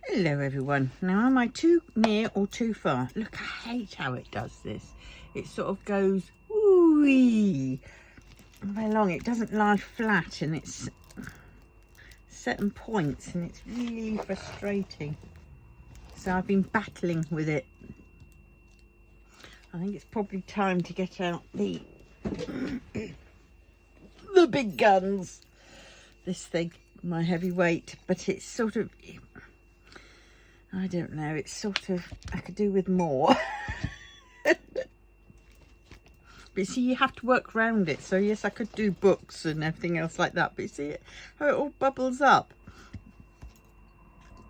Hello everyone. Now am I too near or too far? Look, I hate how it does this. It sort of goes wee very long. It doesn't lie flat and it's certain points and it's really frustrating. So I've been battling with it. I think it's probably time to get out the the big guns. This thing, my heavy weight, but it's sort of, I don't know, it's sort of, I could do with more. But see, you have to work around it. So yes, I could do books and everything else like that. But you see how it all bubbles up.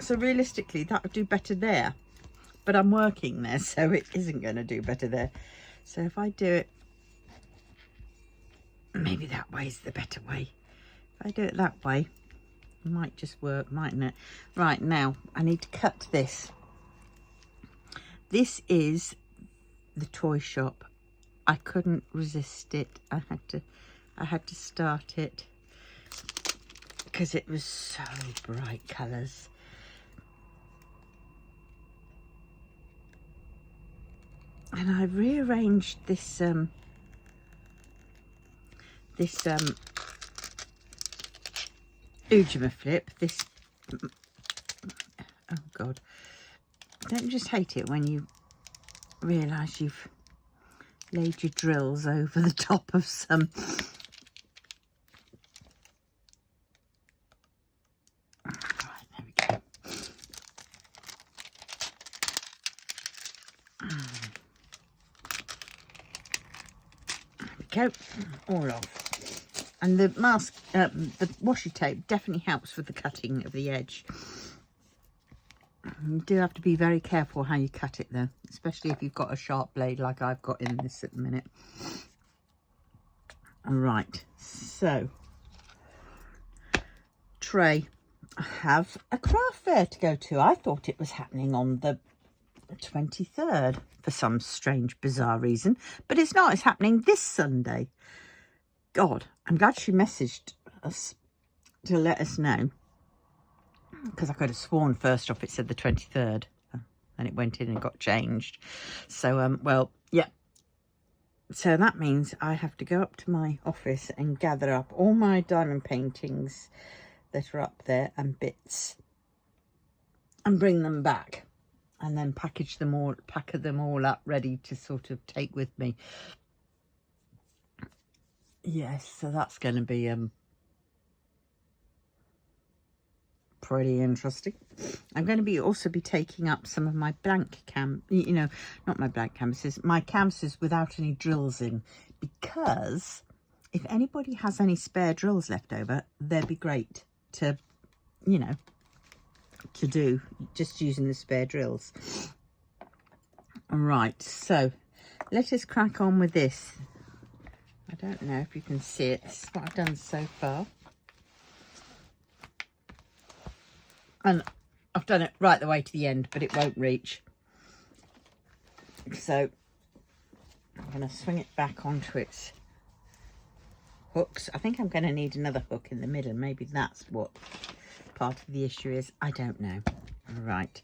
So realistically, that would do better there. But I'm working there, so it isn't going to do better there. So if I do it, maybe that way is the better way. If I do it that way, it might just work, mightn't it? Right, now I need to cut this. This is the toy shop. I couldn't resist it. I had to start it because it was so bright colours. And I rearranged this Oooooo flip. This, oh God, don't you just hate it when you realise you've laid your drills over the top of some right, there we go. There we go, all off. And the mask, the washi tape definitely helps with the cutting of the edge. You do have to be very careful how you cut it though, especially if you've got a sharp blade like I've got in this at the minute. All right, so tray. I have a craft fair to go to. I thought it was happening on the 23rd for some strange, bizarre reason, but it's not. It's happening this Sunday. God, I'm glad she messaged us to let us know, because I could have sworn first off it said the 23rd and it went in and got changed. So well, yeah, so that means I have to go up to my office and gather up all my diamond paintings that are up there and bits and bring them back and then package them all, pack them all up ready to sort of take with me. Yes, so that's going to be pretty interesting. I'm going to be also be taking up some of my blank not my blank canvases, my canvases without any drills in, because if anybody has any spare drills left over, they'd be great to, to do just using the spare drills. All right, so let us crack on with this. I don't know if you can see it. This is what I've done so far. And I've done it right the way to the end, but it won't reach. So I'm going to swing it back onto its hooks. I think I'm going to need another hook in the middle. Maybe that's what part of the issue is. I don't know. All right.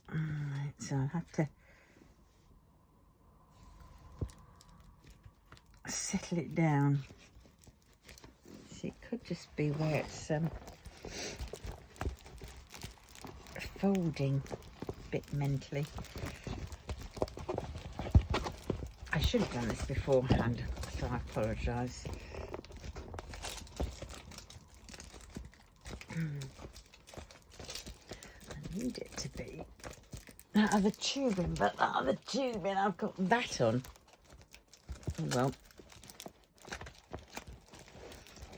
All right, so I'll have to settle it down. See, it could just be where it's folding a bit mentally. I should have done this beforehand, so I apologise. I need it to be that other tubing, but that other tubing, I've got that on. Oh well.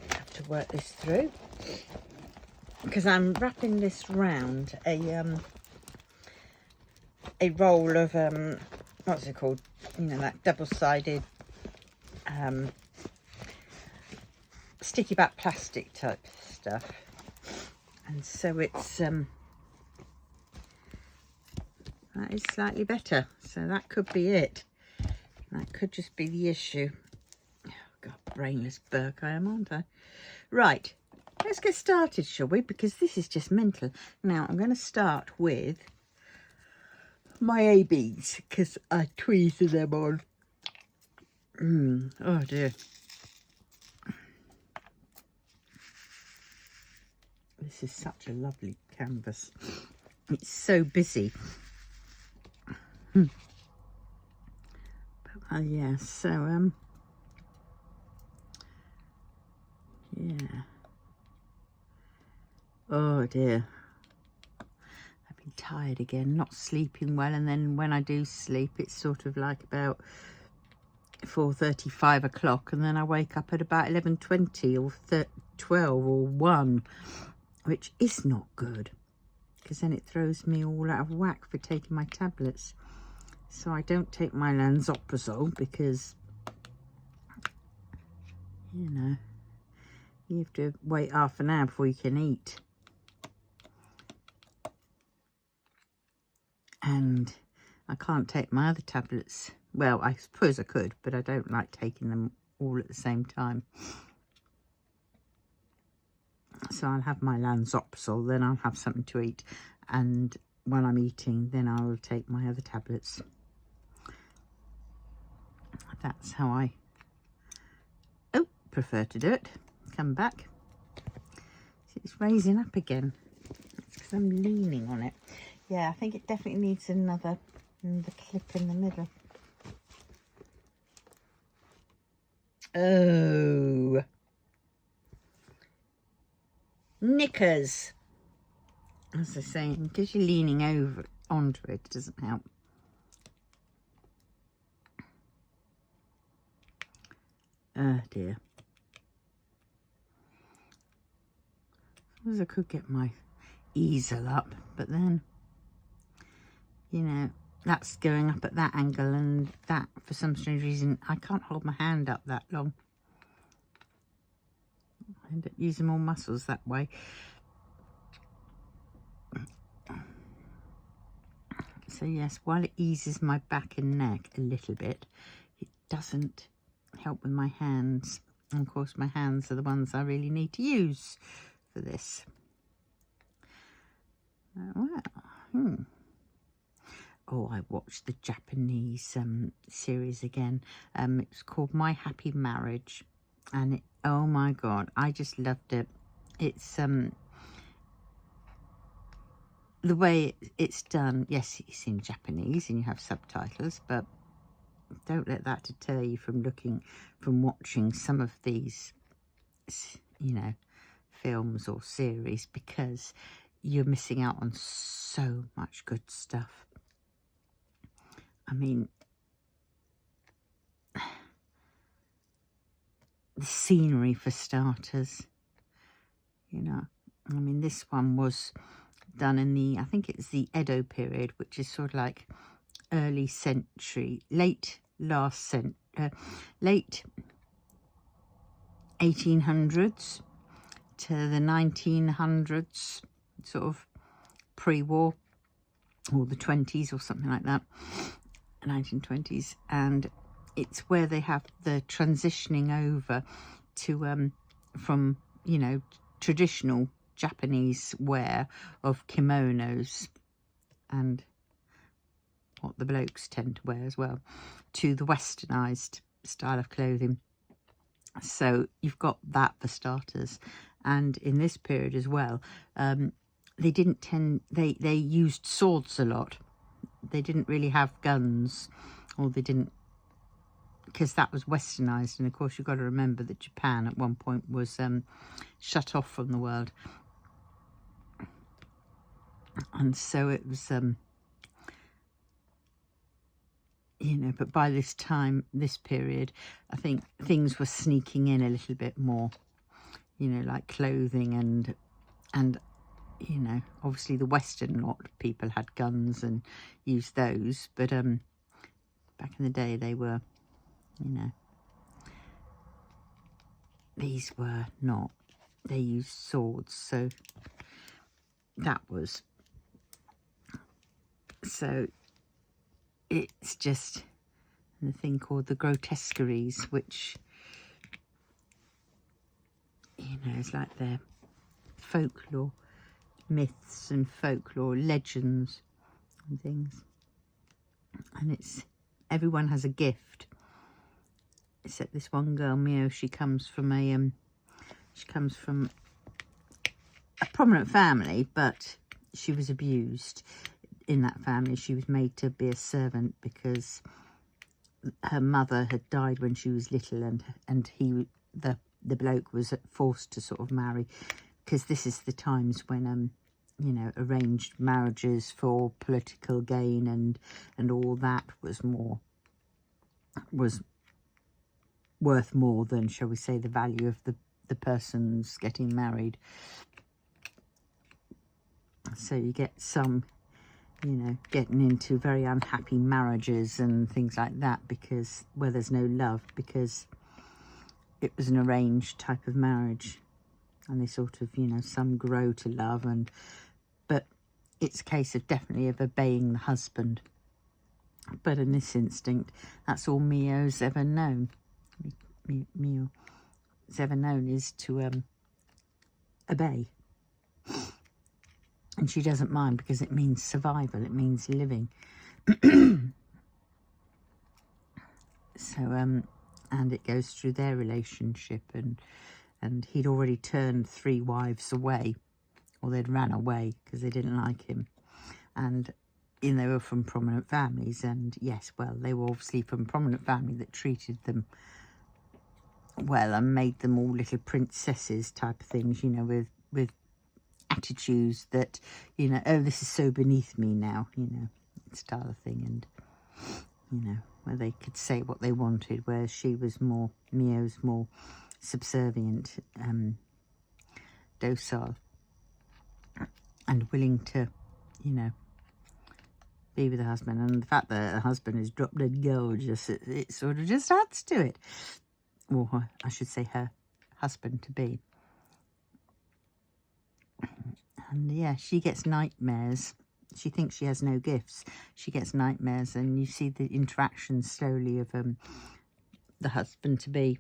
Have to work this through, because I'm wrapping this round a roll of what's it called, that double-sided sticky back plastic type stuff, and so it's that is slightly better, so that could be it. That could just be the issue. Oh God, brainless Burke I am, aren't I? Right, let's get started, shall we? Because this is just mental. Now, I'm going to start with my ABs because I tweezed them on. Oh dear. This is such a lovely canvas. It's so busy. Yeah, so yeah. Oh dear. I've been tired again, not sleeping well, and then when I do sleep, it's sort of like about 4:30, 5 o'clock, and then I wake up at about 11:20 or 12 or 1, which is not good, because then it throws me all out of whack for taking my tablets. So I don't take my lansoprazole because, you know, you have to wait half an hour before you can eat. And I can't take my other tablets. Well, I suppose I could, but I don't like taking them all at the same time. So I'll have my lansoprazole, then I'll have something to eat. And when I'm eating, then I will take my other tablets. That's how I prefer to do it. Come back. See, it's raising up again. It's because I'm leaning on it. Yeah, I think it definitely needs another clip in the middle. Oh. Knickers. As I was saying, because you're leaning over onto it, it doesn't help. Oh dear. I suppose I could get my easel up, but then, you know, that's going up at that angle, and that, for some strange reason, I can't hold my hand up that long. I end up using more muscles that way. So yes, while it eases my back and neck a little bit, it doesn't help with my hands. And of course, my hands are the ones I really need to use for this. Well, Oh, I watched the Japanese series again. It was called My Happy Marriage, and oh my god, I just loved it. It's the way it's done. Yes, it's in Japanese and you have subtitles, but don't let that deter you from watching some of these, you know, films or series, because you're missing out on so much good stuff. I mean, the scenery for starters, you know. I mean, this one was done in the, I think it's the Edo period, which is sort of like early century, late 1800s to the 1900s, sort of pre-war, or the 20s or something like that, 1920s. And it's where they have the transitioning over to from, you know, traditional Japanese wear of kimonos and what the blokes tend to wear as well, to the westernized style of clothing. So you've got that for starters. And in this period as well, they used swords a lot. They didn't really have guns, or they didn't, because that was westernized. And of course, you've got to remember that Japan at one point was shut off from the world. And so it was, you know, but by this time, this period, I think things were sneaking in a little bit more, you know, like clothing and you know, obviously the Western lot of people had guns and used those, but back in the day they were, you know, these were not. They used swords, so that was, so it's just the thing called the grotesqueries, which, you know, it's like they're folklore, myths and folklore, legends and things. And it's, everyone has a gift, except this one girl, Mio. She comes from a prominent family, but she was abused in that family. She was made to be a servant because her mother had died when she was little, and the bloke was forced to sort of marry, because this is the times when you know, arranged marriages for political gain and all that was worth more than, shall we say, the value of the person's getting married. So you get some, you know, getting into very unhappy marriages and things like that, because where there's no love, because it was an arranged type of marriage, and they sort of, you know, some grow to love, but it's a case of definitely of obeying the husband. But in this instinct, that's all Mio's ever known. Mio's ever known is to obey. And she doesn't mind, because it means survival, it means living. So, and it goes through their relationship, and he'd already turned 3 wives away, or they'd ran away because they didn't like him. And you know, they were from prominent families, and yes, well, they were obviously from a prominent family that treated them well and made them all little princesses type of things, you know, with attitudes that, you know, oh, this is so beneath me now, you know, style of thing. And, you know, where they could say what they wanted, whereas she was more, Mio's more subservient, docile, and willing to, you know, be with the husband. And the fact that the husband is drop dead gorgeous, it sort of just adds to it. Or I should say her husband to be. And yeah, she gets nightmares. She thinks she has no gifts. She gets nightmares, and you see the interaction slowly of the husband to be,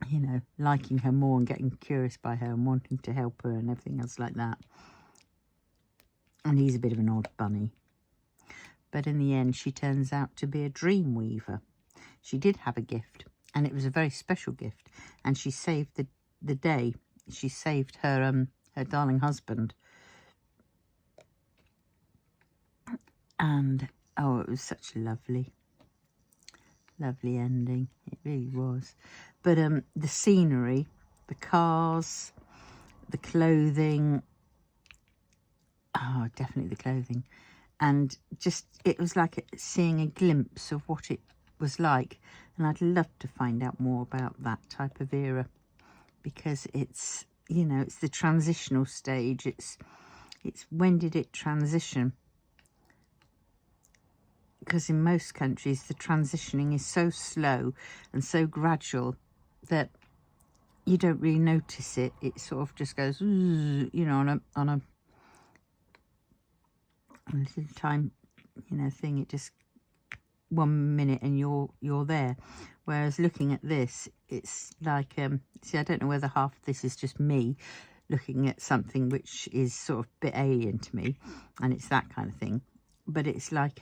you know, liking her more and getting curious by her and wanting to help her and everything else like that. And he's a bit of an odd bunny. But in the end, she turns out to be a dream weaver. She did have a gift, and it was a very special gift. And she saved the day. She saved her darling husband. And oh, it was such a lovely ending. It really was. But the scenery, the cars, the clothing. Oh, definitely the clothing. And just, it was like seeing a glimpse of what it was like. And I'd love to find out more about that type of era, because it's, you know, it's the transitional stage. It's when did it transition? Because in most countries, the transitioning is so slow and so gradual that you don't really notice it. It sort of just goes, you know, on a little time, you know, thing. It just 1 minute and you're there. Whereas looking at this, it's like, see, I don't know whether half of this is just me looking at something which is sort of a bit alien to me, and it's that kind of thing. But it's like,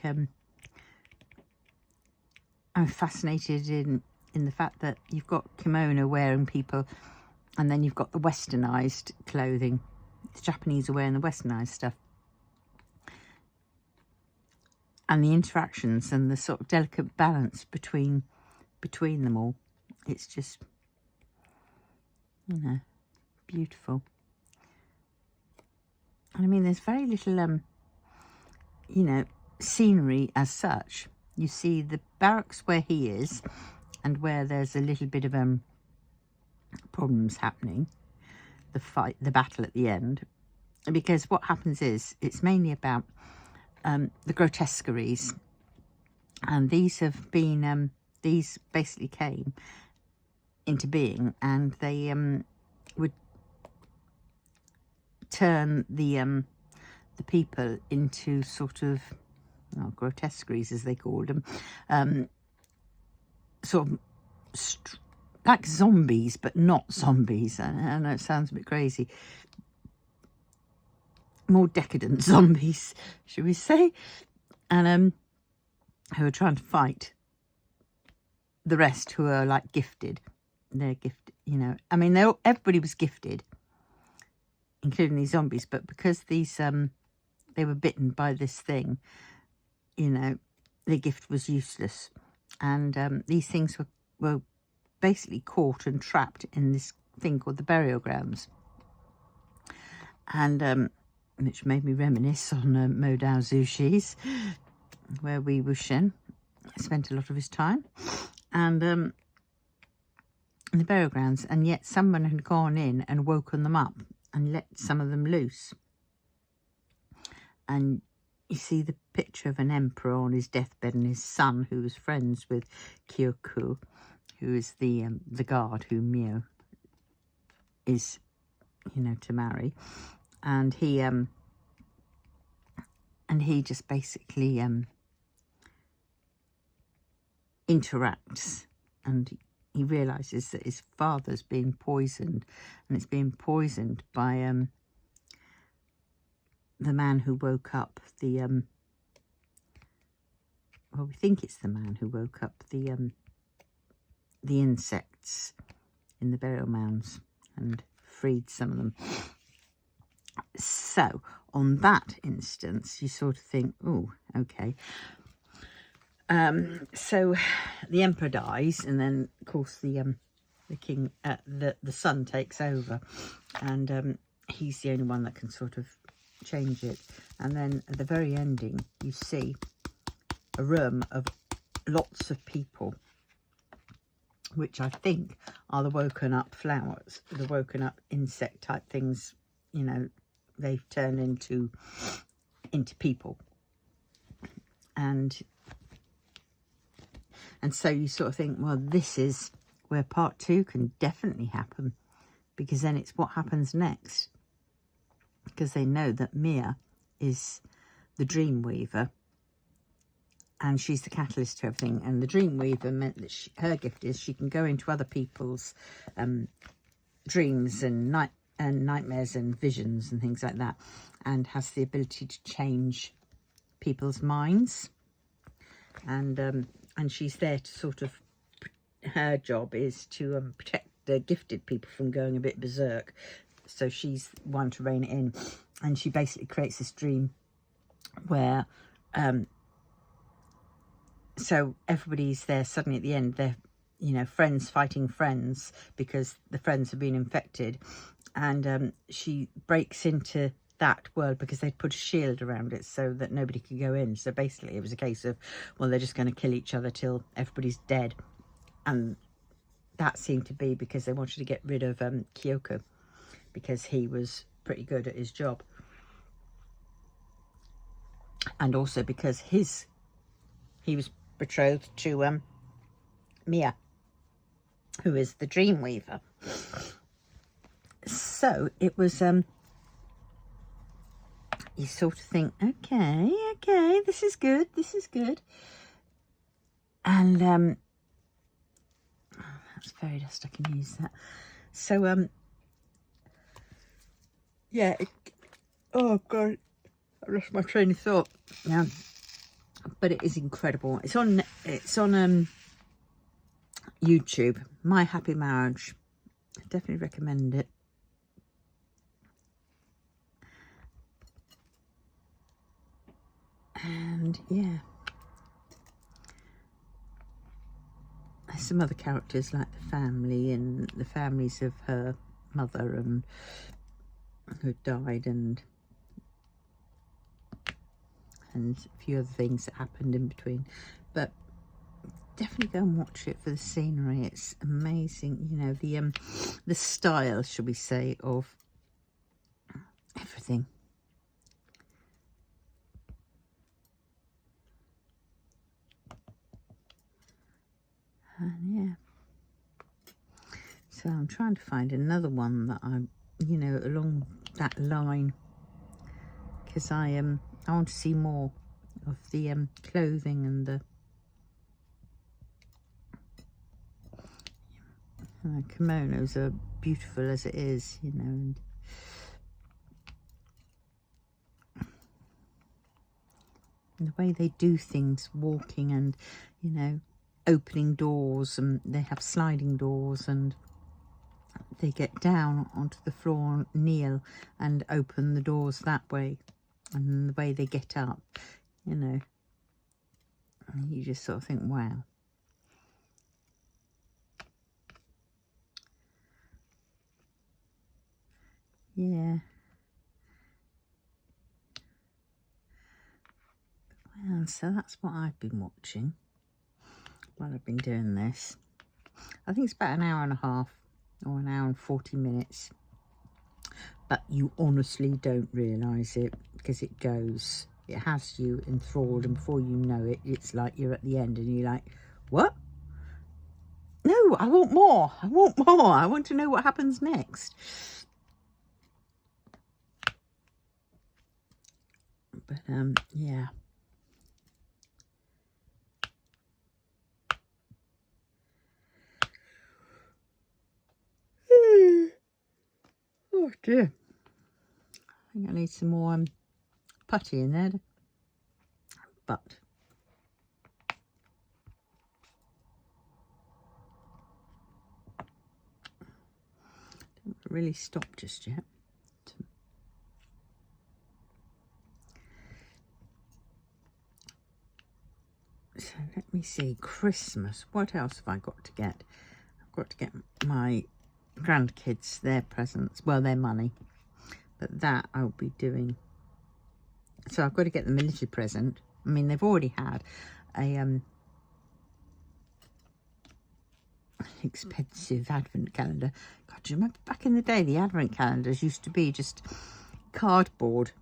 I'm fascinated in the fact that you've got kimono wearing people, and then you've got the westernized clothing. The Japanese are wearing the westernized stuff. And the interactions and the sort of delicate balance between them all. It's just, you know, beautiful. And I mean, there's very little, you know, scenery as such. You see the barracks where he is, and where there's a little bit of problems happening, the battle at the end. Because what happens is, it's mainly about the grotesqueries, and these have been these basically came into being, and they would turn the people into sort of grotesqueries, as they called them, sort of like zombies, but not zombies. I know it sounds a bit crazy, more decadent zombies, should we say, and who are trying to fight the rest who are like gifted. They're gifted, you know. I mean, everybody was gifted, including these zombies, but because these they were bitten by this thing, you know, their gift was useless, and these things were basically caught and trapped in this thing called the burial grounds, and which made me reminisce on Modao Zushi's, where Wee Wuxian spent a lot of his time, and in the burial grounds, and yet someone had gone in and woken them up and let some of them loose. And you see the picture of an emperor on his deathbed and his son, who was friends with Kyoku, who is the guard who Mio is, you know, to marry, and he just basically interacts, and he realizes that his father's being poisoned, and it's being poisoned by the man who woke up the well, we think it's the man who woke up the insects in the burial mounds and freed some of them. So on that instance, you sort of think, oh, okay. So the emperor dies, and then of course the king, the son takes over, and he's the only one that can sort of change it. And then at the very ending, you see a room of lots of people, which I think are the woken up flowers, the woken up insect type things. You know, they've turned into people, and so you sort of think, well, this is where part 2 can definitely happen, because then it's what happens next, because they know that Mia is the dream weaver, and she's the catalyst to everything. And the dream weaver meant that her gift is she can go into other people's dreams and nightmares and visions and things like that, and has the ability to change people's minds. And she's there to sort of, her job is to protect the gifted people from going a bit berserk. So she's one to rein it in, and she basically creates this dream where so everybody's there suddenly at the end. They're, you know, friends fighting friends because the friends have been infected, and she breaks into that world because they'd put a shield around it so that nobody could go in. So basically it was a case of, well, they're just going to kill each other till everybody's dead, and that seemed to be because they wanted to get rid of Kyoko, because he was pretty good at his job, and also because he was betrothed to Mia, who is the dream weaver. So it was you sort of think, okay, this is good, and that's fairy dust, I can use that. So yeah, oh god, I lost my train of thought now. But it is incredible. It's on YouTube, My Happy Marriage. I definitely recommend it. And yeah, there's some other characters like the family and the families of her mother and who died, and a few other things that happened in between. But definitely go and watch it for the scenery. It's amazing, you know, the style, should we say, of everything. And yeah, so I'm trying to find another one that I'm, you know, along that line, because I want to see more of the clothing and the kimonos are beautiful as it is, you know. And And the way they do things, walking and, you know, opening doors, and they have sliding doors, and they get down onto the floor, kneel and open the doors that way, and the way they get up, you know, and you just sort of think, wow. Yeah. Well, so that's what I've been watching while I've been doing this. I think it's about an hour and a half or an hour and 40 minutes. But you honestly don't realise it, because it goes. It has you enthralled, and before you know it, it's like you're at the end and you're like, what? No, I want more. I want more. I want to know what happens next. But, yeah. Oh dear. I think I need some more putty in there. But don't really stop just yet. So let me see. Christmas. What else have I got to get? I've got to get my grandkids their presents, well, their money, but that I'll be doing. So I've got to get them a little present. I mean, they've already had a expensive advent calendar. God, do you remember back in the day the advent calendars used to be just cardboard,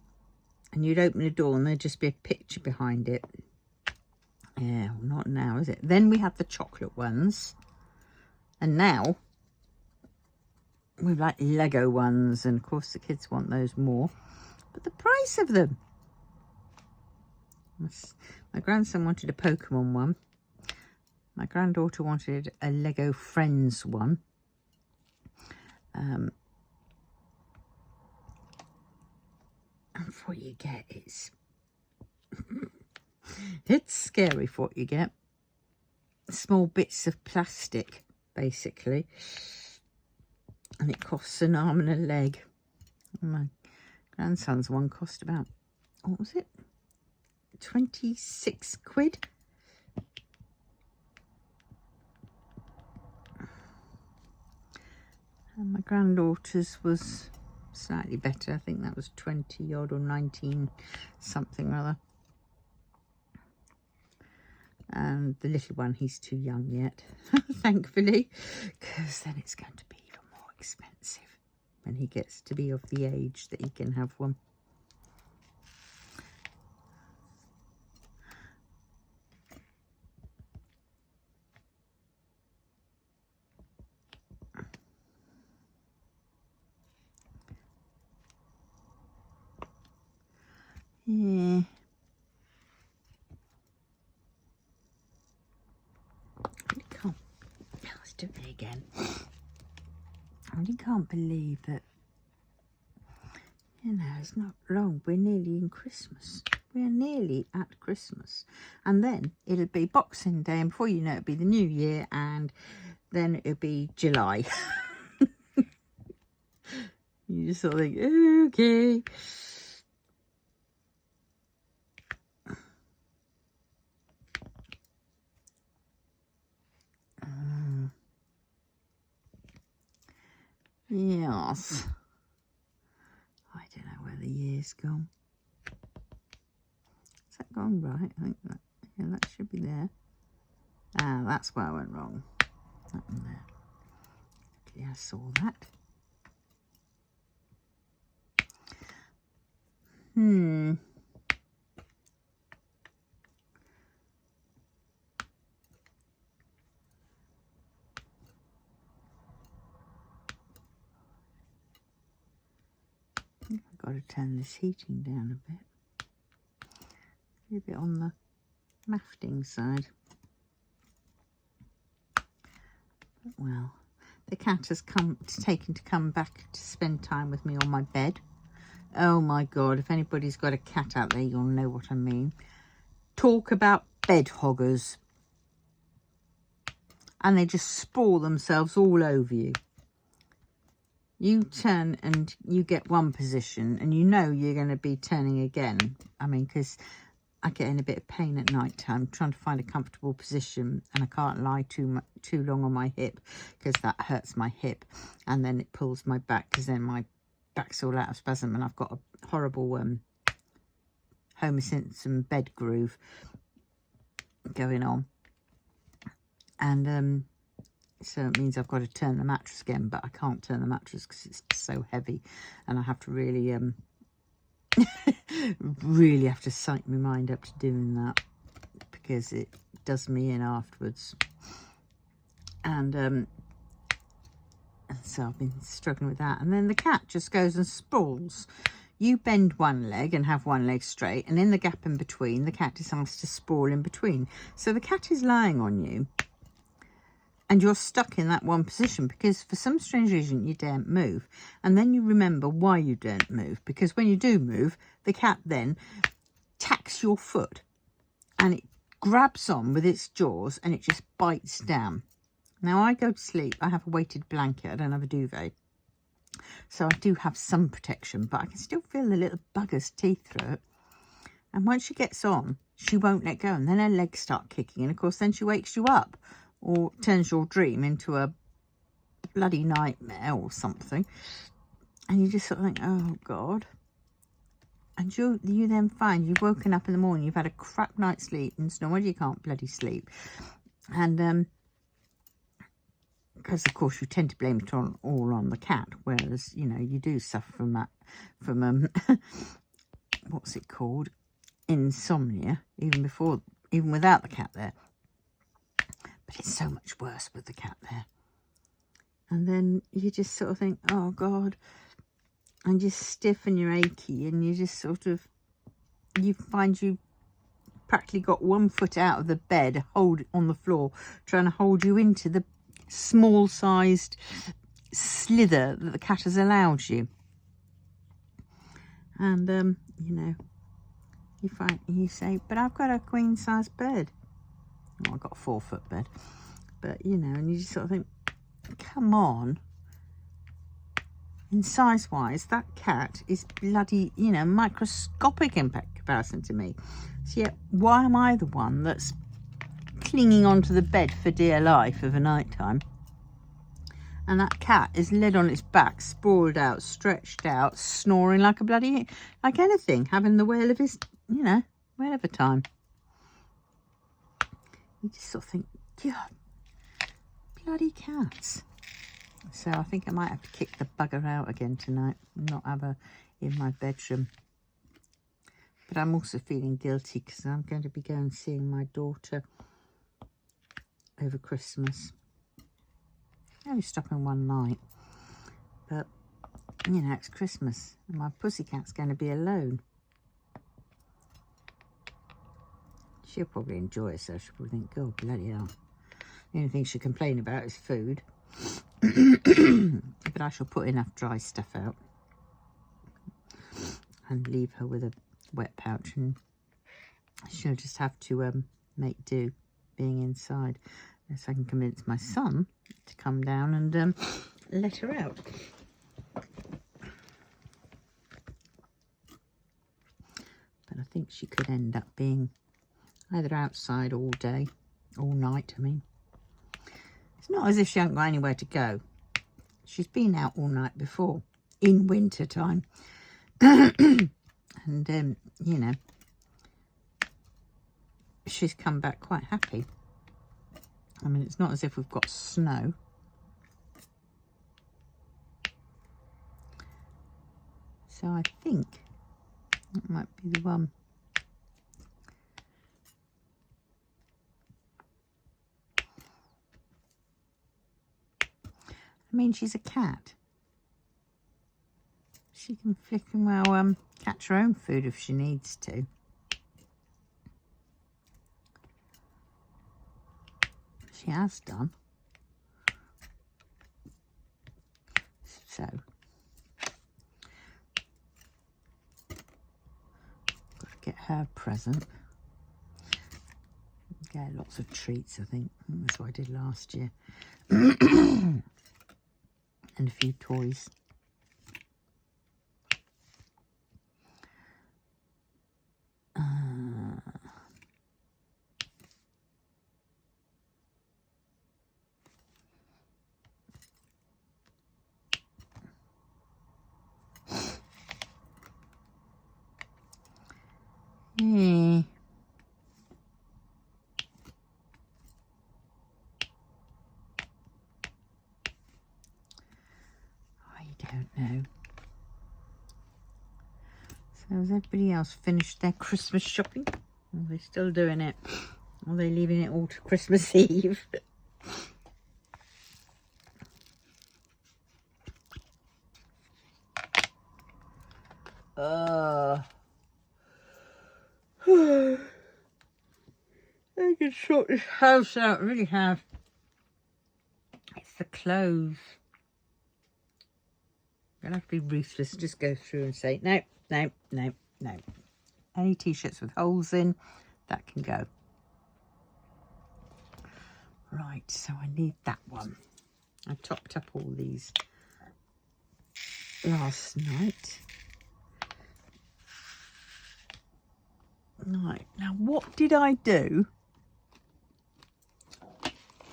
and you'd open the door and there'd just be a picture behind it. Yeah, well, not now, is it? Then we had the chocolate ones, and now we've like Lego ones, and of course the kids want those more. But the price of them. My grandson wanted a Pokemon one. My granddaughter wanted a Lego Friends one. And what you get is it's scary for what you get. Small bits of plastic, basically. And it costs an arm and a leg. My grandson's one cost about, what was it? 26 quid. And my granddaughter's was slightly better. I think that was 20 odd or 19 something or other. And the little one, he's too young yet, thankfully, because then it's going to be even more expensive when he gets to be of the age that he can have one. Yeah. Let's do it again. I really can't believe that, you know, it's not long. We're nearly in Christmas. We're nearly at Christmas. And then it'll be Boxing Day, and before you know it, it'll be the New Year, and then it'll be July. You just sort of think, okay. Yes. I don't know where the year's gone. Is that gone right? I think that, yeah, that should be there. Ah, that's where I went wrong. That one there. Okay, I saw that. I think I've got to turn this heating down a bit. A bit on the mafting side. But, well, the cat has taken to come back to spend time with me on my bed. Oh my God, if anybody's got a cat out there, you'll know what I mean. talk about bed hoggers. And they just sprawl themselves all over you. You turn and you get one position and you know you're going to be turning again. I mean, because I get in a bit of pain at night time trying to find a comfortable position, and I can't lie too long on my hip because that hurts my hip, and then it pulls my back because then my back's all out of spasm, and I've got a horrible Homer Simpson bed groove going on. And so it means I've got to turn the mattress again, but I can't turn the mattress because it's so heavy, and I have to really really have to psych my mind up to doing that because it does me in afterwards. And so I've been struggling with that. And then the cat just goes and sprawls. You bend one leg and have one leg straight, and in the gap in between, the cat decides to sprawl in between. So the cat is lying on you, and you're stuck in that one position because for some strange reason you daren't move. And then you remember why you daren't move, because when you do move, the cat then tacks your foot and it grabs on with its jaws and it just bites down. Now I go to sleep, I have a weighted blanket, I don't have a duvet. So I do have some protection, but I can still feel the little bugger's teeth through it. And once she gets on, she won't let go, and then her legs start kicking, and of course then she wakes you up or turns your dream into a bloody nightmare or something. And you just sort of think, oh God. And you then find you've woken up in the morning, you've had a crap night's sleep, and no wonder you can't bloody sleep. And because of course you tend to blame it all on the cat, whereas you know you do suffer from that, from what's it called, insomnia, even without the cat there. But it's so much worse with the cat there. And then you just sort of think, oh God, and you're stiff and you're achy, and you just sort of, you find you practically got one foot out of the bed, hold on the floor, trying to hold you into the small sized slither that the cat has allowed you. And you know, you say, but I've got a queen size bed. Oh, I've got a 4-foot bed, but you know, and you just sort of think, come on. In size wise, that cat is bloody, you know, microscopic in comparison to me. So yet, why am I the one that's clinging onto the bed for dear life of a night time? And that cat is laid on its back, sprawled out, stretched out, snoring like a bloody, like anything, having the whale of his, you know, whale of a time. You just sort of think, God, bloody cats. So I think I might have to kick the bugger out again tonight, not have her in my bedroom. But I'm also feeling guilty because I'm going to be going and seeing my daughter over Christmas. Only stopping one night, but you know, it's Christmas and my pussycat's going to be alone. She'll probably enjoy herself. She'll probably think, oh bloody hell, the only thing she'll complain about is food. But I shall put enough dry stuff out and leave her with a wet pouch, and she'll just have to make do being inside. So I can convince my son to come down and let her out. But I think she could end up being either outside all day, all night, I mean. It's not as if she hasn't got anywhere to go. She's been out all night before, in winter time. And, you know, she's come back quite happy. I mean, it's not as if we've got snow. So I think that might be the one. I mean, she's a cat. She can flipping well catch her own food if she needs to. She has done. So, got to get her a present. Yeah, lots of treats, I think. That's what I did last year. And a few toys. Yeah. I don't know. So has everybody else finished their Christmas shopping? Are they still doing it? Or are they leaving it all to Christmas Eve? I can sort this house out, I really have. It's the clothes. I'm gonna have to be ruthless and just go through and say, no, no, no, no. Any t-shirts with holes in, that can go. Right, so I need that one. I topped up all these last night. Right, now what did I do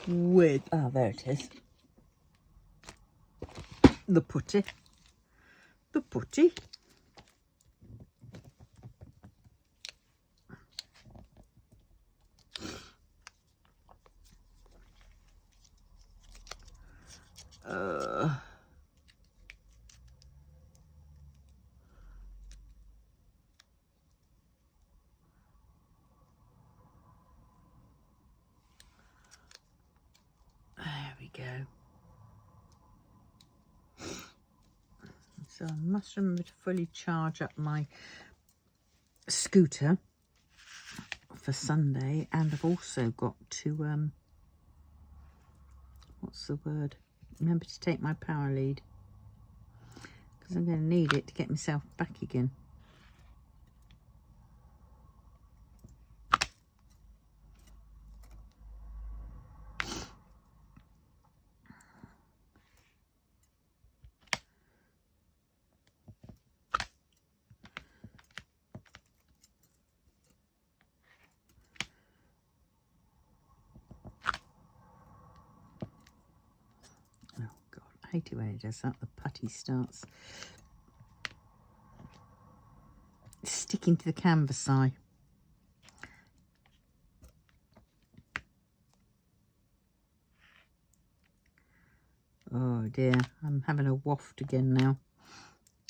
with, oh, there it is. The putty. The putty. There we go. So I must remember to fully charge up my scooter for Sunday, and I've also got to what's the word? Remember to take my power lead, because I'm going to need it to get myself back again. I hate it when it does that. The putty starts sticking to the canvas eye. Oh dear, I'm having a waft again now.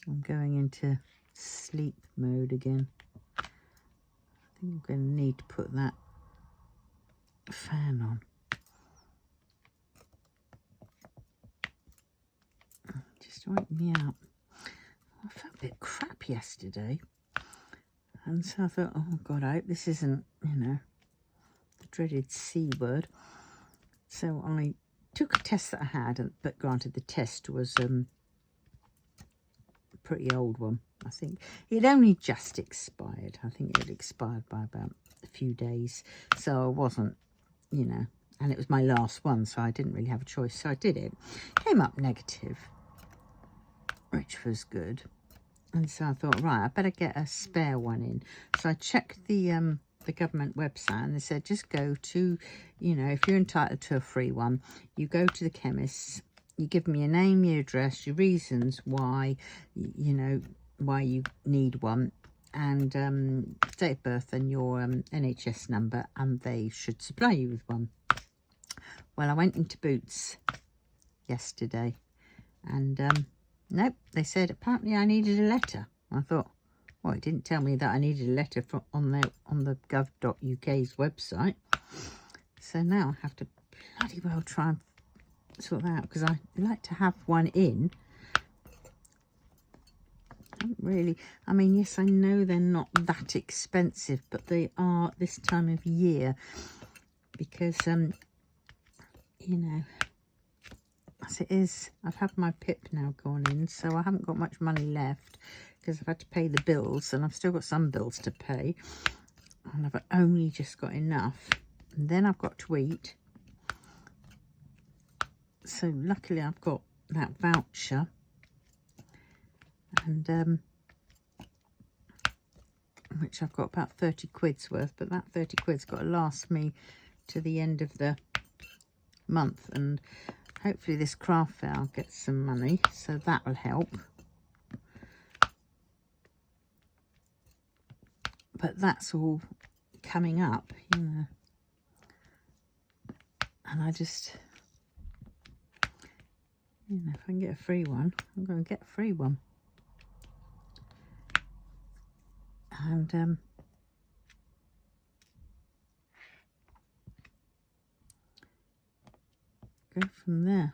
I'm going into sleep mode again. I think I'm going to need to put that fan on. Just to wake me up. I felt a bit crap yesterday. And so I thought, oh God, I hope this isn't, you know, the dreaded C word. So I took a test that I had, but granted the test was a pretty old one. I think it only just expired. I think it had expired by about a few days. So I wasn't, you know, and it was my last one, so I didn't really have a choice. So I did it. Came up negative, which was good. And so I thought, right, I better get a spare one in. So I checked the government website, and they said just go to, you know, if you're entitled to a free one, you go to the chemist, you give them your name, your address, your reasons why, you know, why you need one, and date of birth and your NHS number, and they should supply you with one. Well, I went into Boots yesterday, and nope, they said apparently I needed a letter. I thought, well, it didn't tell me that I needed a letter from on the gov.uk's website. So now I have to bloody well try and sort that out, because I like to have one in. I don't really, I mean, yes, I know they're not that expensive, but they are this time of year, because you know, as it is, I've had my PIP now gone in, so I haven't got much money left, because I've had to pay the bills, and I've still got some bills to pay, and I've only just got enough and then I've got to eat. So luckily I've got that voucher, and which I've got about 30 quid's worth, but that 30 quid's got to last me to the end of the month, and hopefully this craft fair I'll get some money, so that will help. But that's all coming up, you know, and I just, you know, if I can get a free one, I'm going to get a free one. And go from there.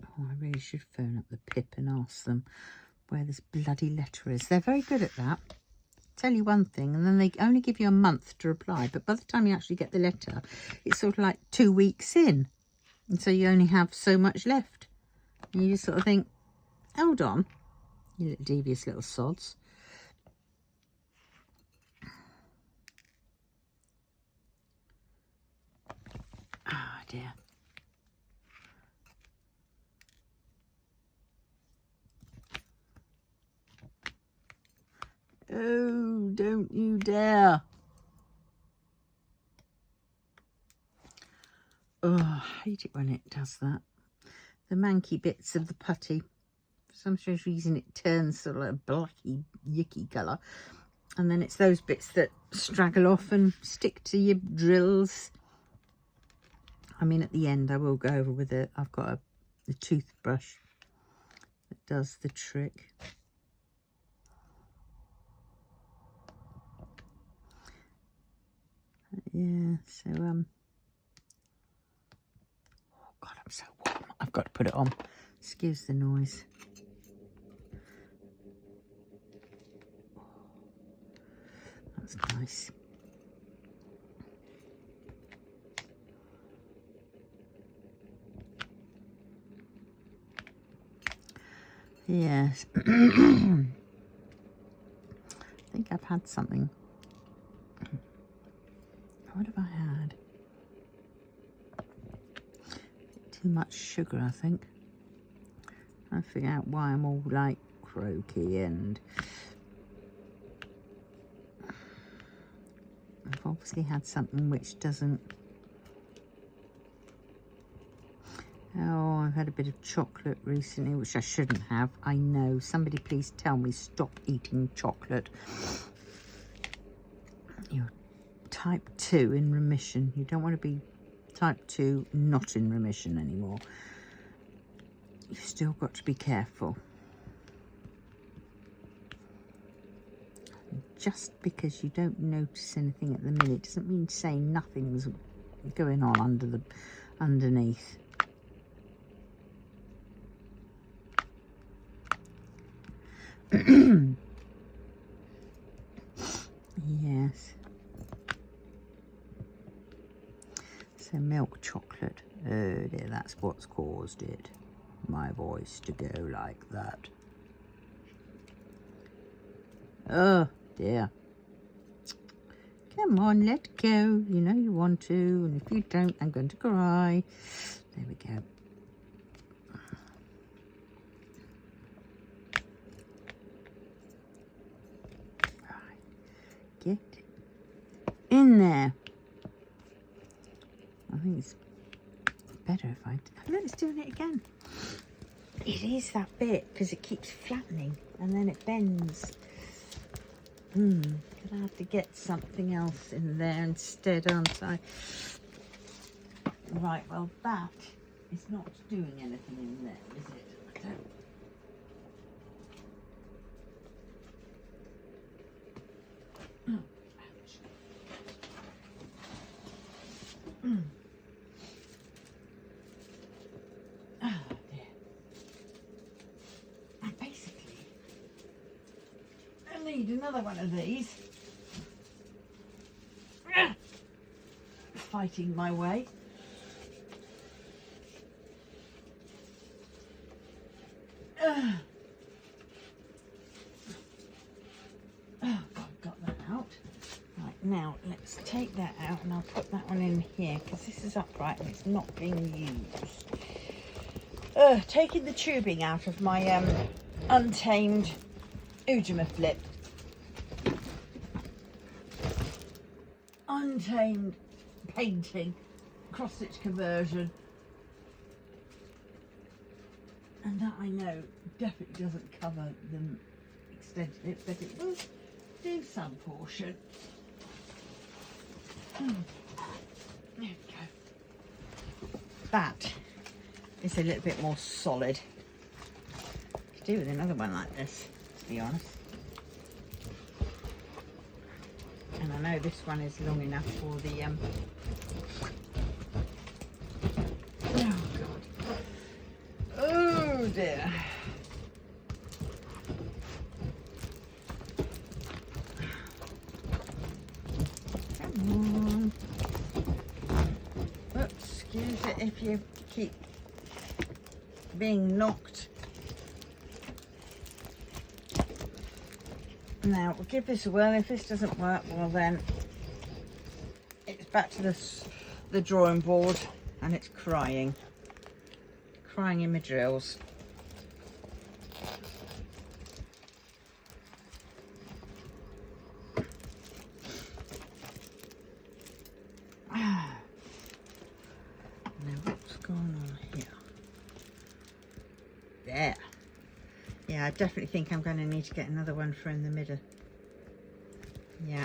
Oh, I really should phone up the Pip and ask them where this bloody letter is. They're very good at that. Tell you one thing, and then they only give you a month to reply, but by the time you actually get the letter, it's sort of like 2 weeks in, and so you only have so much left, and you just sort of think, hold on, you little devious little sods. Ah, dear. Oh, don't you dare. Oh, I hate it when it does that. The manky bits of the putty, for some strange reason, it turns sort of like a blacky, yicky colour. And then it's those bits that straggle off and stick to your drills. I mean, at the end, I will go over with it. I've got a toothbrush that does the trick. Yeah, so, oh God, I'm so warm. I've got to put it on. Excuse the noise. That's nice. Yes. I think I've had something. What have I had? Too much sugar, I think. I figure out why I'm all like croaky, and I've obviously had something which doesn't. Oh, I've had a bit of chocolate recently, which I shouldn't have. I know. Somebody please tell me stop eating chocolate. You're type 2 in remission. You don't want to be type 2 not in remission anymore. You've still got to be careful. Just because you don't notice anything at the minute doesn't mean to say nothing's going on underneath. Yes. So milk chocolate. Oh dear, that's what's caused it. My voice to go like that. Oh dear. Come on, let go. You know you want to, and if you don't, I'm going to cry. There we go. Right. Get in there. I think it's better if I... Look, it's doing it again. It is that bit, because it keeps flattening, and then it bends. Gonna have to get something else in there instead, aren't I? Right, well, that is not doing anything in there, is it? I don't... Oh, ouch. Oh, dear. And basically, I need another one of these. Fighting my way. Oh, God, got that out. Right, Now let's take that out and I'll put that one in here because this is upright and it's not being used. Taking the tubing out of my untamed Oooooo flip. Untamed painting, cross-stitch conversion. And that I know definitely doesn't cover the extent of it, but it will do some portion. There we go. That is a little bit more solid. Could do with another one like this, to be honest. And I know this one is long enough for the oh god. Oh dear. Come on. Oops, excuse it if you keep being knocked. Now we'll give this a whirl. If this doesn't work, well then it's back to the drawing board and it's crying in my drills. Now what's going on here? There. Yeah, I definitely think I'm going to need to get another one for in the middle. Yeah,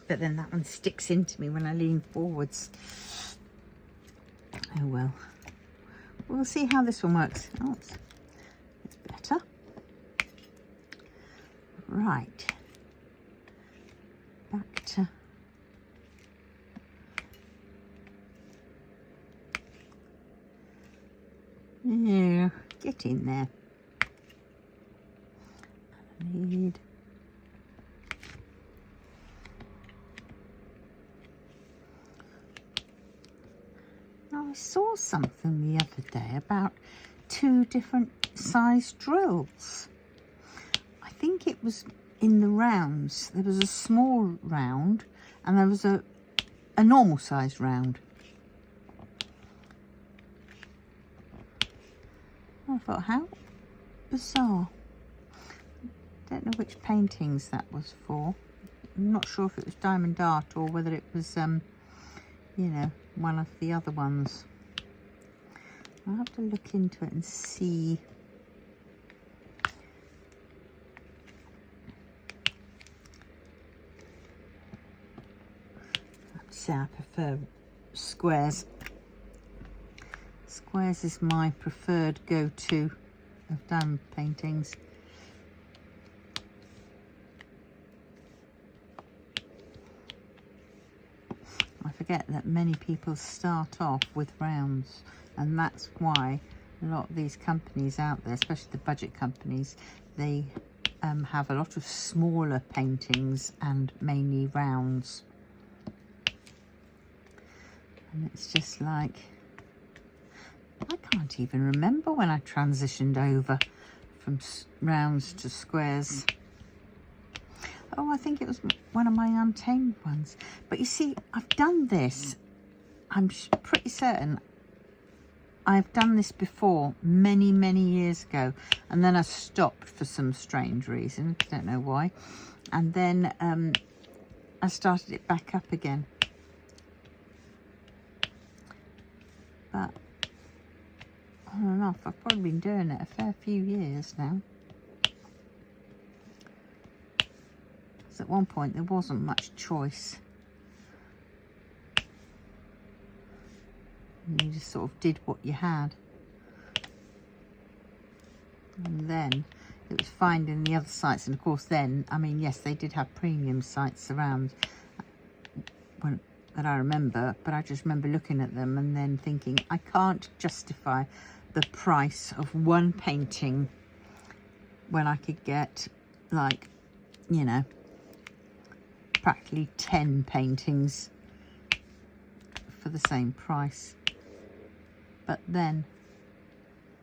but then that one sticks into me when I lean forwards. Oh well. We'll see how this one works. Oh, it's better. Right. Back to... Yeah, get in there. I need... I saw something the other day about 2 different size drills. I think it was in the rounds. There was a small round and there was a normal size round. I thought, how bizarre. Don't know which paintings that was for. I'm not sure if it was Diamond Art or whether it was, you know, one of the other ones. I'll have to look into it and see. I have to say I prefer squares. Squares is my preferred go-to of diamond paintings. I forget that many people start off with rounds, and that's why a lot of these companies out there, especially the budget companies, they have a lot of smaller paintings and mainly rounds. And it's just like, I can't even remember when I transitioned over from rounds to squares. Oh, I think it was one of my untamed ones. But you see, I've done this. I'm pretty certain I've done this before many, many years ago. And then I stopped for some strange reason. I don't know why. And then I started it back up again. But on and off, I've probably been doing it a fair few years now. At one point there wasn't much choice. You just sort of did what you had. And then it was finding the other sites, and of course then, I mean, yes, they did have premium sites around that I remember, but I just remember looking at them and then thinking, I can't justify the price of one painting when I could get, like, you know, practically 10 paintings for the same price. But then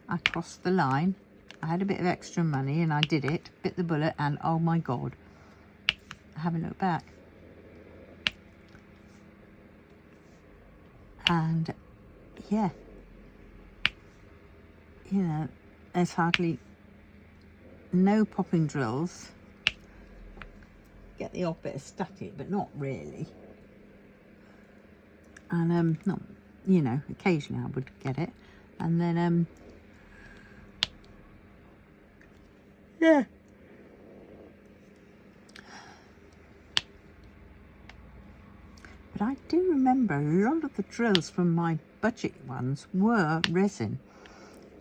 I crossed the line. I had a bit of extra money and I did it, bit the bullet, and oh my god, I haven't looked back. And yeah, you know, there's hardly no popping drills. Get the odd bit of static, but not really. And not, you know, occasionally I would get it. And then yeah. But I do remember a lot of the drills from my budget ones were resin,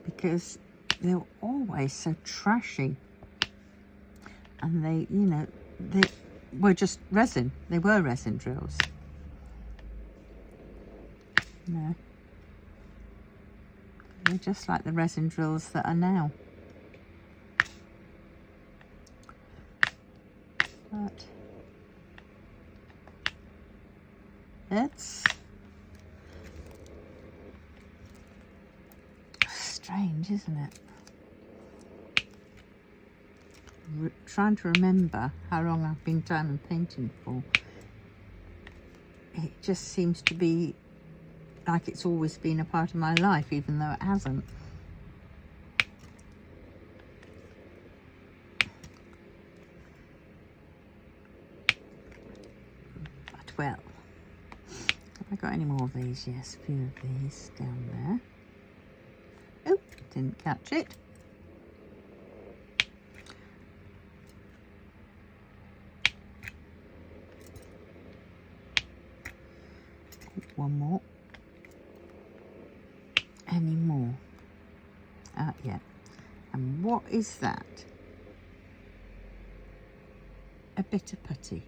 because they were always so trashy. And they, you know, they were just resin. They were resin drills. No. They're just like the resin drills that are now. But it's strange, isn't it? Trying to remember how long I've been diamond painting for. It just seems to be like it's always been a part of my life, even though it hasn't. But well, have I got any more of these? Yes, a few of these down there. Oh, didn't catch it. One more. Any more? Yeah. And what is that? A bit of putty.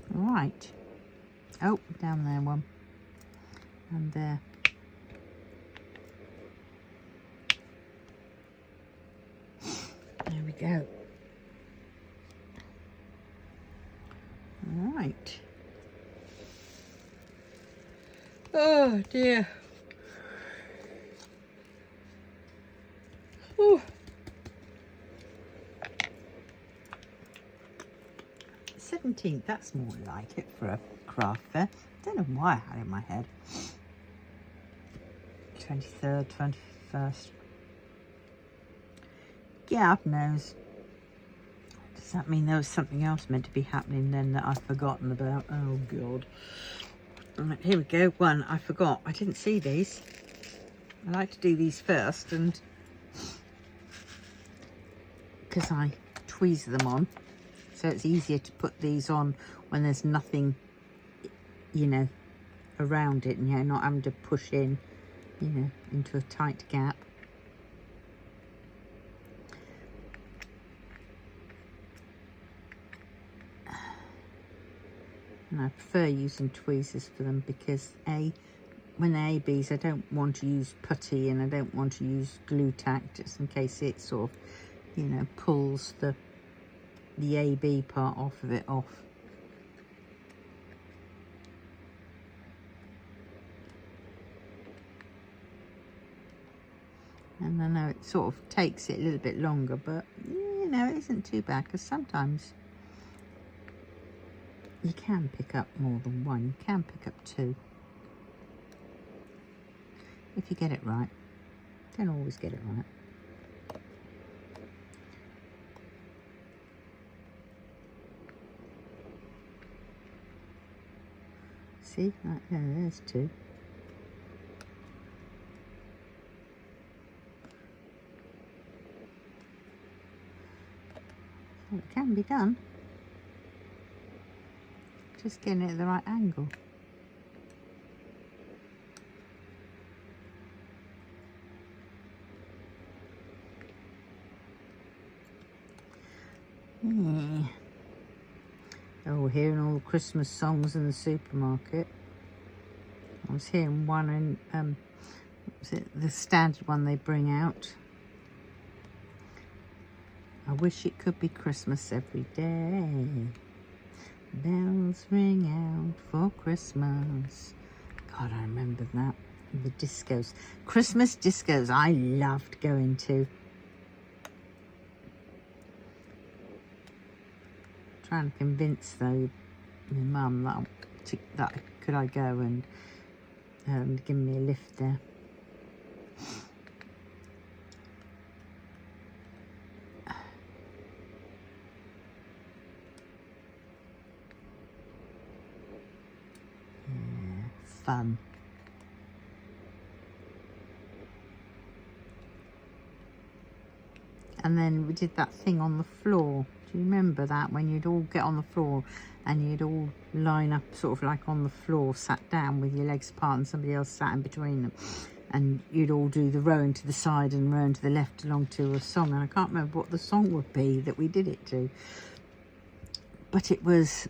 Right. Oh, down there one. And there. There we go. Right. Oh dear. Ooh. 17th, that's more like it for a craft fair. Don't know why I had it in my head. 23rd, 21st. Yeah, who knows. Does that mean there was something else meant to be happening then that I've forgotten about? Oh God. Right, here we go. One, I forgot. I didn't see these. I like to do these first, and because I tweeze them on, so it's easier to put these on when there's nothing, you know, around it, and you're not having to push in, you know, into a tight gap. And I prefer using tweezers for them because when they're ABs, I don't want to use putty, and I don't want to use glue tack, just in case it sort of, you know, pulls the AB part off of it off. And I know it sort of takes it a little bit longer, but you know, it isn't too bad, because sometimes you can pick up more than one. You can pick up two if you get it right. Don't always get it right. See, right there, there's two. So it can be done. Just getting it at the right angle. Yeah. Oh, hearing all the Christmas songs in the supermarket. I was hearing one in was it the standard one they bring out? I wish it could be Christmas every day. Bells ring out for Christmas. God, I remember that. The discos. Christmas discos I loved going to. trying to convince though my mum that could I go and give me a lift there. Yeah, fun. And then we did that thing on the floor. Do you remember that, when you'd all get on the floor and you'd all line up sort of like on the floor, sat down with your legs apart and somebody else sat in between them, and you'd all do the rowing to the side and rowing to the left along to a song, and I can't remember what the song would be that we did it to, but it was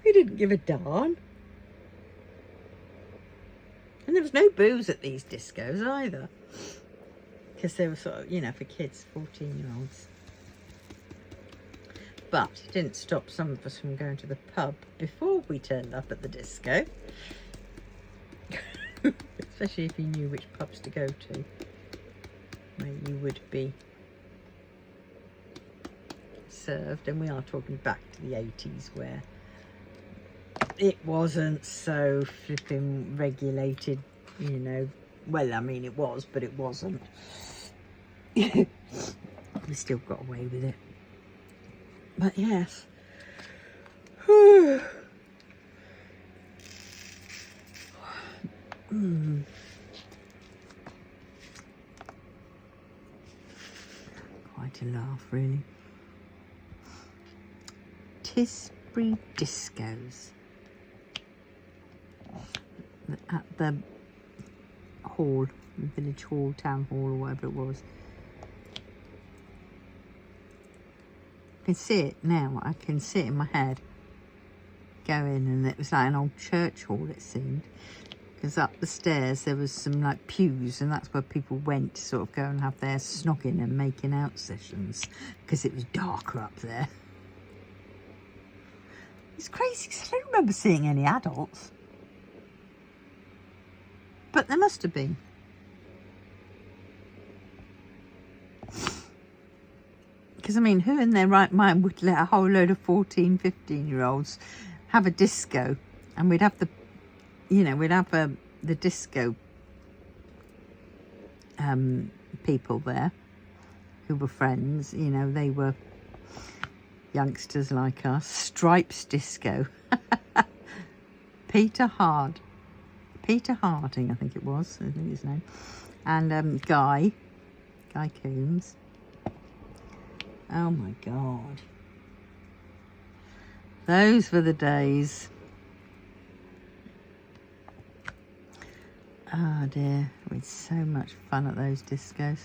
we didn't give a darn, and there was no booze at these discos either, because they were sort of, you know, for kids, 14-year-olds. But it didn't stop some of us from going to the pub before we turned up at the disco. Especially if you knew which pubs to go to, where you would be served. And we are talking back to the 80s, where it wasn't so flipping regulated, you know. Well, I mean, it was, but it wasn't. We still got away with it. But yes. Quite a laugh, really. Tisbury Discos. At the hall, the village hall, town hall, or whatever it was. I can see it now. I can see it in my head going, and it was like an old church hall, it seemed, because up the stairs there was some like pews, and that's where people went to sort of go and have their snogging and making out sessions, because it was darker up there. It's crazy because I don't remember seeing any adults, but there must have been. Because, I mean, who in their right mind would let a whole load of 14, 15-year-olds have a disco? And we'd have the, you know, we'd have the disco people there who were friends. You know, they were youngsters like us. Stripes Disco. Peter Harding, I think it was. I think his name. And Guy Coombs. Oh my God. Those were the days. Oh dear, we had so much fun at those discos.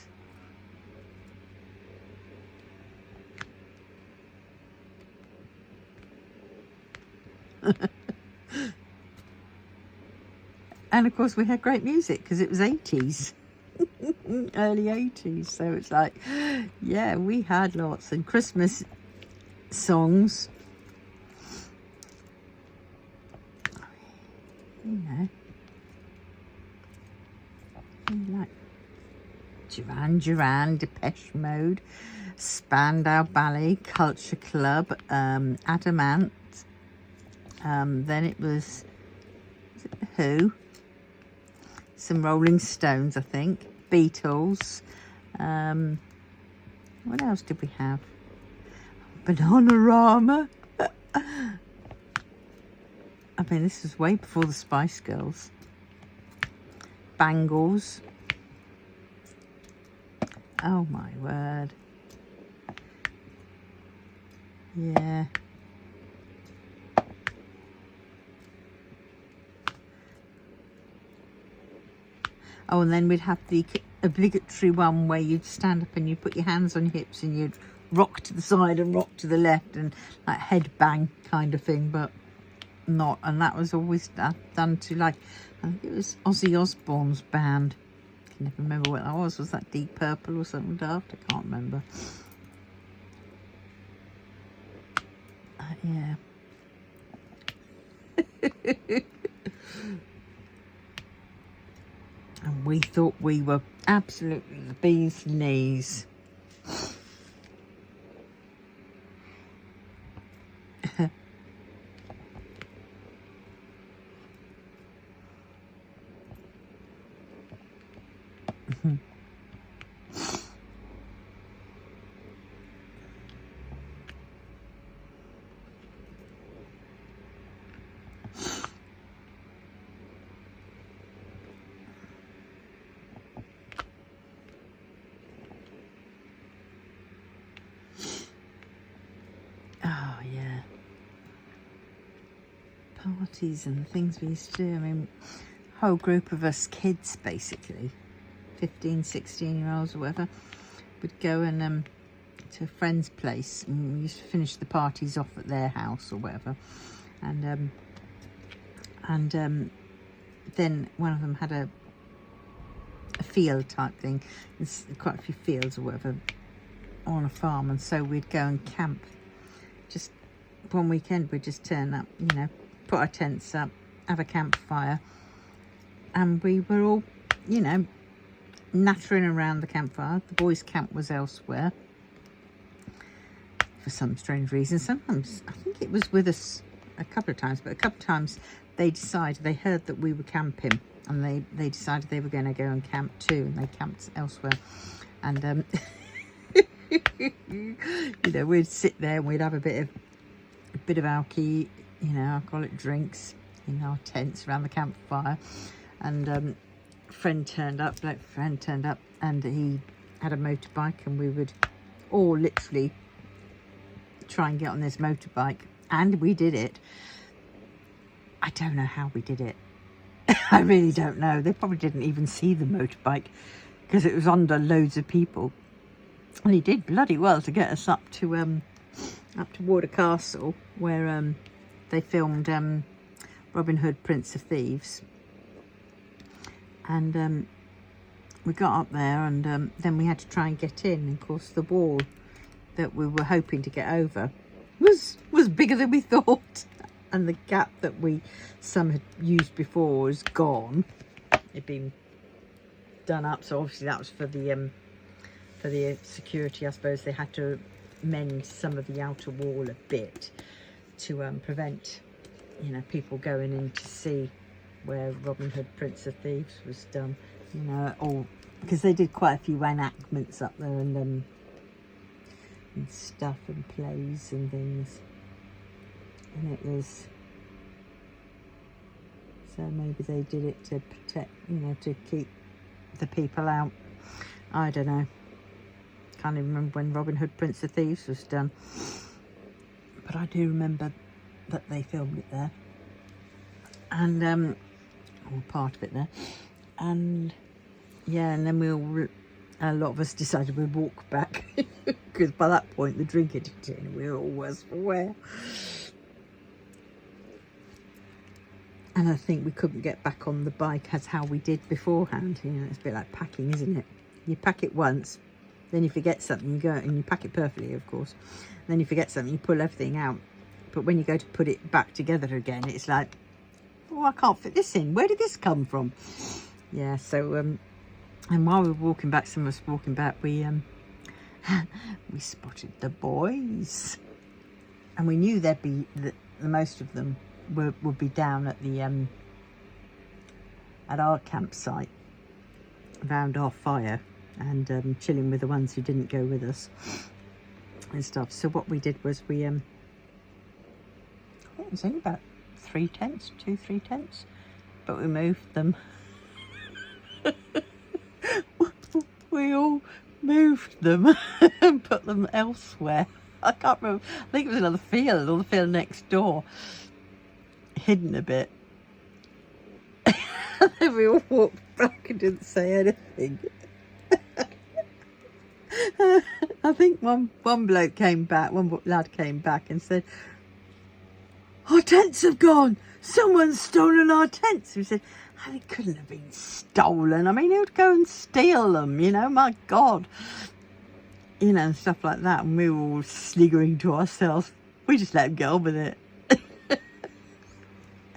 And of course we had great music because it was 80s. Early 80s, so it's like, yeah, we had lots. And Christmas songs, you know, like Duran, Depeche Mode, Spandau Ballet, Culture Club, Adamant, then it was it The Who, some Rolling Stones, I think, Beatles, what else did we have? Bananarama. I mean, this was way before the Spice Girls. Bangles. Oh my word. Yeah. Oh, and then we'd have the obligatory one where you'd stand up and you'd put your hands on your hips and you'd rock to the side and rock to the left and like head bang kind of thing, but not. And that was always done to, like, I think it was Ozzy Osbourne's band. I can never remember what that was. Was that Deep Purple or something daft? I can't remember. Yeah. And we thought we were absolutely the bee's knees. Oh yeah, parties and things we used to do. I mean, whole group of us kids, basically 15, 16-year-olds or whatever, would go and to a friend's place, and we used to finish the parties off at their house or whatever, and then one of them had a field type thing. There's quite a few fields or whatever on a farm, and so we'd go and camp. Just one weekend we'd just turn up, you know, put our tents up, have a campfire, and we were all, you know, nattering around the campfire. The boys' camp was elsewhere for some strange reason. Sometimes, I think it was with us a couple of times, but a couple of times they heard that we were camping, and they decided they were going to go and camp too, and they camped elsewhere. And you know, we'd sit there and we'd have a bit of alky, you know, alcoholic drinks in our tents around the campfire. And bloke friend turned up, and he had a motorbike, and we would all literally try and get on this motorbike, and we did it. I don't know how we did it. I really don't know. They probably didn't even see the motorbike because it was under loads of people. And he did bloody well to get us up to Warder Castle, where they filmed Robin Hood, Prince of Thieves. And we got up there, and then we had to try and get in. And of course, the wall that we were hoping to get over was bigger than we thought, and the gap that some had used before was gone. It'd been done up, so obviously that was for the security, I suppose. They had to mend some of the outer wall a bit to prevent, you know, people going in to see where Robin Hood, Prince of Thieves was done, you know, all because they did quite a few enactments up there, and stuff, and plays and things, and it was, so maybe they did it to protect, you know, to keep the people out. I don't know. Can't even remember when Robin Hood, Prince of Thieves was done, but I do remember that they filmed it there, and or part of it there, and yeah, and then a lot of us decided we'd walk back because by that point the drink had kicked in and we were all worse for wear. And I think we couldn't get back on the bike as how we did beforehand. You know, it's a bit like packing, isn't it? You pack it once, then you forget something, you go and you pack it perfectly, of course. Then you forget something, you pull everything out. But when you go to put it back together again, it's like, oh, I can't fit this in. Where did this come from? Yeah, so, and while we were walking back, some of us walking back, we spotted the boys. And we knew there'd be, the most of them would be down at the, at our campsite, around our fire, and chilling with the ones who didn't go with us and stuff. So what we did was we, I think it was only about 3 tents, 2-3 tents, but we moved them. We all moved them and put them elsewhere. I can't remember. I think it was another field, or the field next door, hidden a bit. And then we all walked back and didn't say anything. I think one bloke came back, one lad came back and said, "Our tents have gone. Someone's stolen our tents." We said, "Oh, it couldn't have been stolen. I mean, who would go and steal them? You know, my God." You know, and stuff like that. And we were all sniggering to ourselves. We just let them get on with it.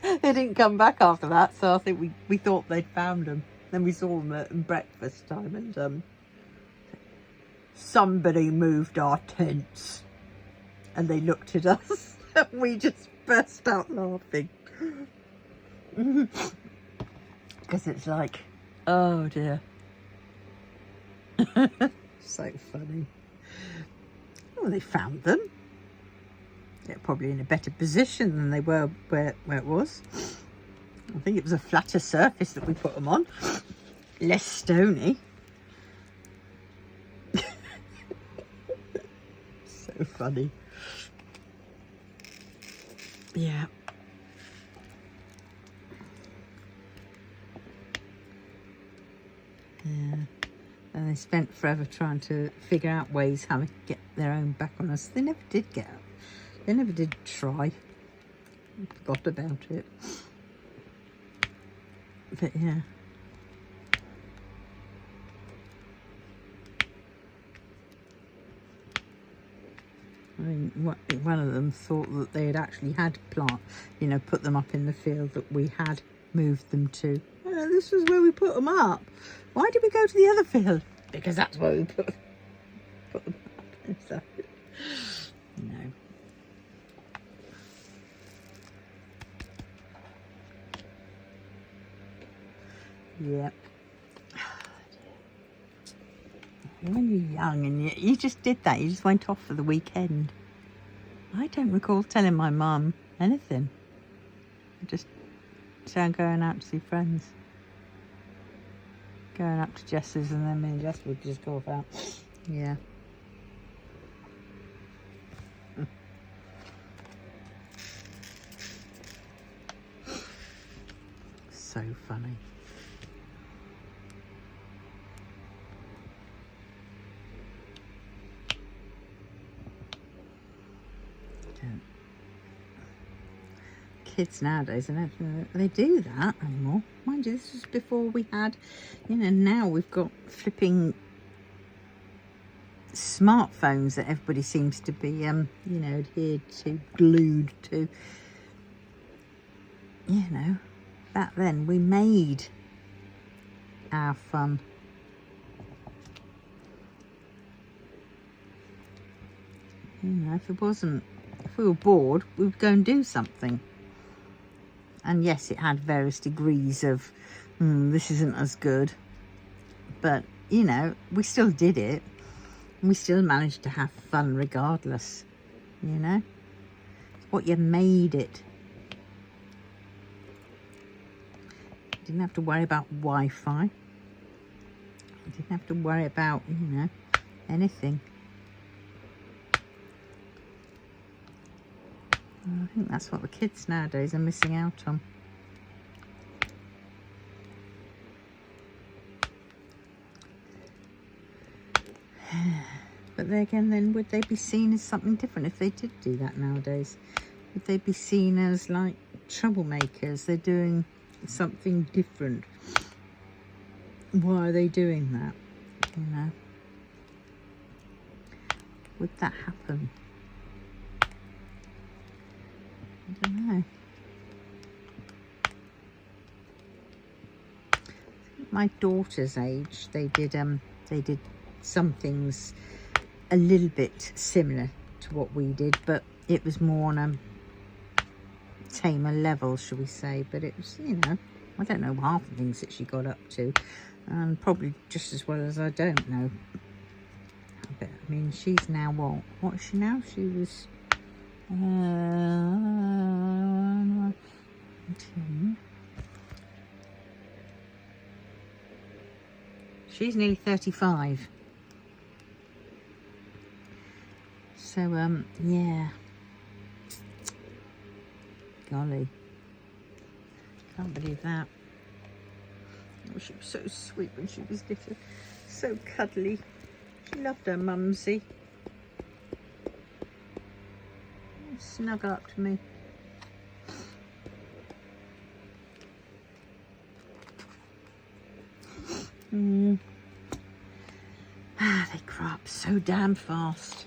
They didn't come back after that, so I think we thought they'd found them. Then we saw them at breakfast time, and somebody moved our tents. And they looked at us, and we just burst out laughing. Because it's like, oh dear. So funny. Oh, they found them. They're probably in a better position than they were where it was. I think it was a flatter surface that we put them on. Less stony. So funny. Yeah. Yeah. And they spent forever trying to figure out ways how to get their own back on us. They never did get out. They never did try. Forgot about it. But yeah. I mean, one of them thought that they had actually had put them up in the field that we had moved them to. Oh, this was where we put them up. Why did we go to the other field? Because that's where we put them up. So, no. Yeah. When you're young and you just did that, you just went off for the weekend. I don't recall telling my mum anything. I just started going out to see friends. Going up to Jess's, and then me and Jess would just go off out. Yeah. So funny. Kids nowadays, and they do that anymore. Mind you, this was before we had, now we've got flipping smartphones that everybody seems to be, adhered to, glued to. Back then we made our fun. If we were bored, we would go and do something. And yes, it had various degrees of, this isn't as good. But, we still did it. And we still managed to have fun regardless, It's what you made it. You didn't have to worry about Wi-Fi. You didn't have to worry about, anything. I think that's what the kids nowadays are missing out on. But then again, would they be seen as something different if they did do that nowadays? Would they be seen as like troublemakers? They're doing something different. Why are they doing that? Would that happen? I don't know. My daughter's age, they did some things a little bit similar to what we did, but it was more on a tamer level, shall we say. But it was, I don't know half the things that she got up to, and probably just as well as I don't know. But I mean, she's now what is she now? She was 10. She's nearly 35. So yeah. Golly, can't believe that. Oh, she was so sweet when she was little, so cuddly. She loved her mumsy. Snuggle up to me. They grow up so damn fast.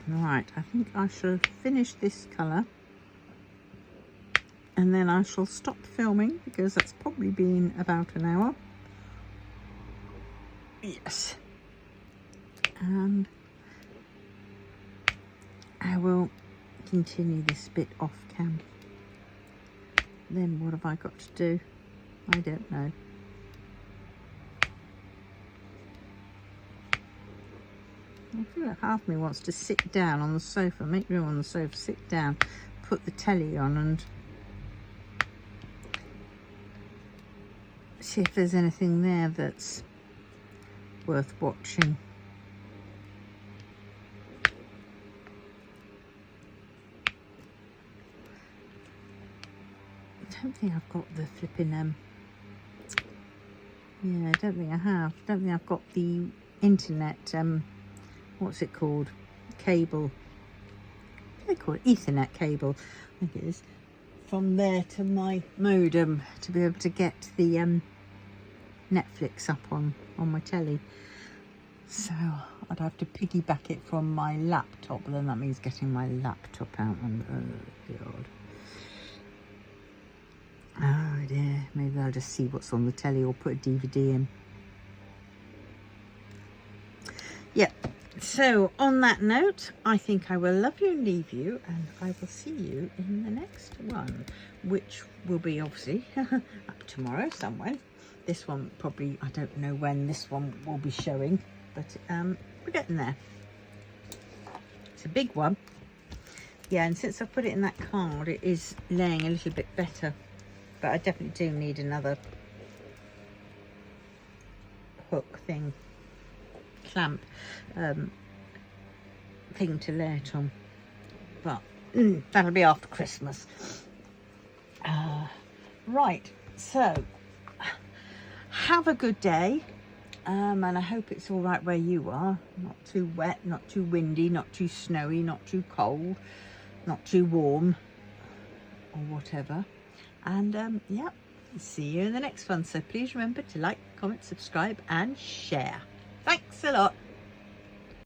Right, I think I shall finish this colour and then I shall stop filming because that's probably been about an hour. Yes. And I will continue this bit off cam. then what have I got to do? I don't know. I feel like half of me wants to sit down on the sofa, make room on the sofa, sit down, put the telly on and see if there's anything there that's worth watching. I don't think I've got the flipping yeah, I don't think I have. I don't think I've got the internet what's it called? Cable. What do they call it? Ethernet cable, I think it is. From there to my modem to be able to get the Netflix up on my telly. So I'd have to piggyback it from my laptop, but then that means getting my laptop out and oh god. Oh dear, maybe I'll just see what's on the telly or put a DVD in. Yep, so on that note, I think I will love you and leave you, and I will see you in the next one, which will be obviously up tomorrow somewhere. This one probably, I don't know when this one will be showing, but we're getting there. It's a big one. Yeah, and since I put it in that card, it is laying a little bit better. But I definitely do need another hook thing, clamp thing to lay it on. But that'll be after Christmas. Right, so have a good day. And I hope it's all right where you are. Not too wet, not too windy, not too snowy, not too cold, not too warm, or whatever. And yeah, see you in the next one. So please remember to like, comment, subscribe and share. Thanks a lot.